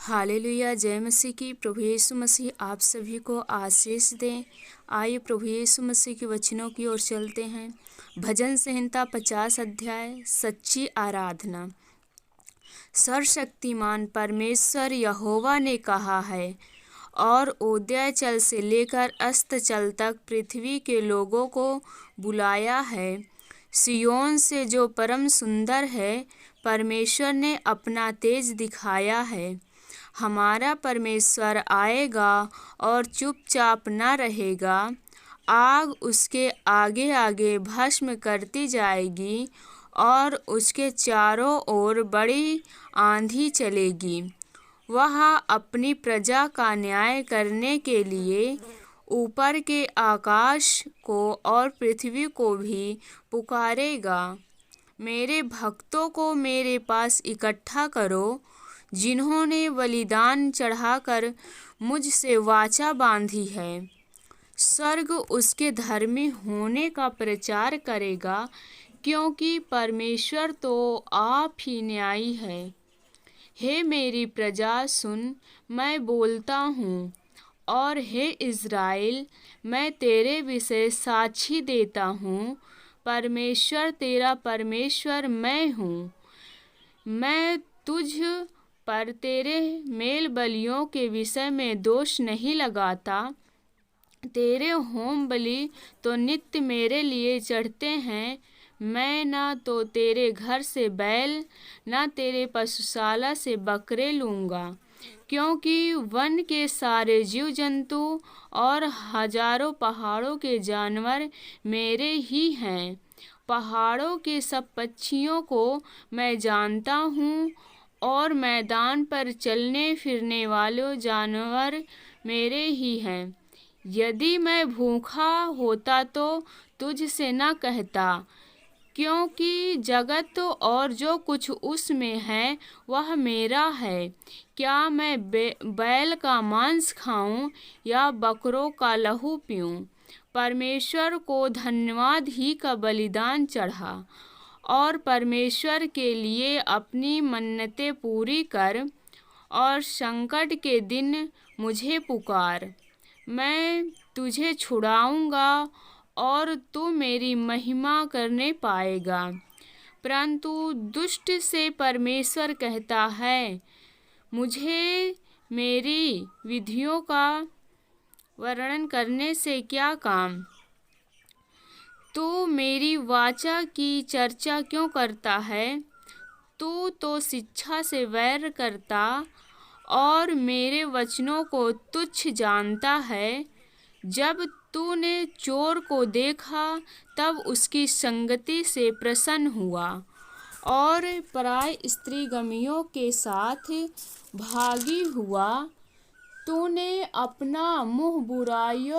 Hallelujah. जय मसीह की। प्रभु यीशु मसीह आप सभी को आशीष दें। आइए प्रभु यीशु मसीह के वचनों की ओर चलते हैं। भजन संहिता 50 अध्याय सच्ची आराधना। सर्वशक्तिमान परमेश्वर यहोवा ने कहा है और उदयाचल से लेकर अस्ताचल तक पृथ्वी के लोगों को बुलाया है। सिय्योन से जो परम सुंदर है, परमेश्वर ने अपना तेज दिखाया है। हमारा परमेश्वर आएगा और चुपचाप न रहेगा। आग उसके आगे आगे भस्म करती जाएगी और उसके चारों ओर बड़ी आंधी चलेगी। वह अपनी प्रजा का न्याय करने के लिए ऊपर के आकाश को और पृथ्वी को भी पुकारेगा। मेरे भक्तों को मेरे पास इकट्ठा करो, जिन्होंने बलिदान चढ़ाकर मुझसे वाचा बांधी है। स्वर्ग उसके धर्मी होने का प्रचार करेगा, क्योंकि परमेश्वर तो आप ही न्यायी है। हे मेरी प्रजा सुन, मैं बोलता हूँ, और हे इज़राइल, मैं तेरे विषय साक्षी देता हूँ। परमेश्वर तेरा परमेश्वर मैं हूँ। मैं तुझ पर तेरे मेल बलियों के विषय में दोष नहीं लगाता। तेरे होम बलि तो नित्य मेरे लिए चढ़ते हैं। मैं ना तो तेरे घर से बैल, ना तेरे पशुशाला से बकरे लूँगा, क्योंकि वन के सारे जीव जंतु और हजारों पहाड़ों के जानवर मेरे ही हैं। पहाड़ों के सब पक्षियों को मैं जानता हूँ, और मैदान पर चलने फिरने वाले जानवर मेरे ही हैं। यदि मैं भूखा होता तो तुझसे न कहता, क्योंकि जगत और जो कुछ उसमें है वह मेरा है। क्या मैं बैल का मांस खाऊं या बकरों का लहू पीऊं? परमेश्वर को धन्यवाद ही का बलिदान चढ़ा, और परमेश्वर के लिए अपनी मन्नतें पूरी कर, और संकट के दिन मुझे पुकार। मैं तुझे छुड़ाऊंगा और तू मेरी महिमा करने पाएगा। परंतु दुष्ट से परमेश्वर कहता है, मुझे मेरी विधियों का वर्णन करने से क्या काम? तू मेरी वाचा की चर्चा क्यों करता है? तू तो शिक्षा से वैर करता और मेरे वचनों को तुच्छ जानता है। जब तूने चोर को देखा तब उसकी संगति से प्रसन्न हुआ, और पराय स्त्रीगमियों के साथ भागी हुआ। तूने अपना मुँह बुराई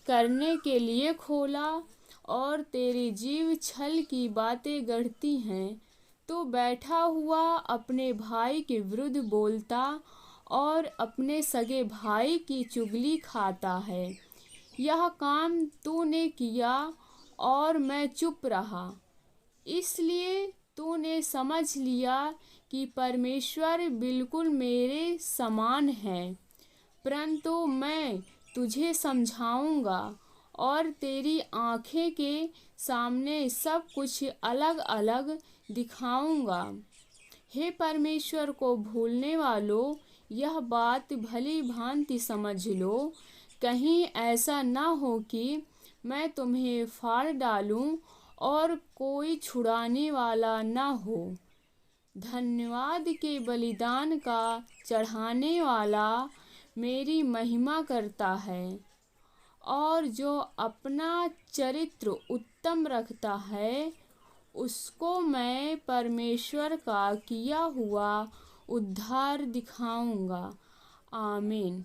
करने के लिए खोला, और तेरी जीभ छल की बातें गढ़ती हैं। तू बैठा हुआ अपने भाई के विरुद्ध बोलता और अपने सगे भाई की चुगली खाता है। यह काम तूने किया और मैं चुप रहा, इसलिए तूने समझ लिया कि परमेश्वर बिल्कुल मेरे समान है। परंतु मैं तुझे समझाऊंगा और तेरी आँखें के सामने सब कुछ अलग अलग दिखाऊंगा। हे परमेश्वर को भूलने वालों, यह बात भली भांति समझ लो। कहीं ऐसा न हो कि मैं तुम्हें फाड़ डालूं और कोई छुड़ाने वाला न हो। धन्यवाद के बलिदान का चढ़ाने वाला मेरी महिमा करता है, और जो अपना चरित्र उत्तम रखता है, उसको मैं परमेश्वर का किया हुआ उद्धार दिखाऊंगा। आमीन।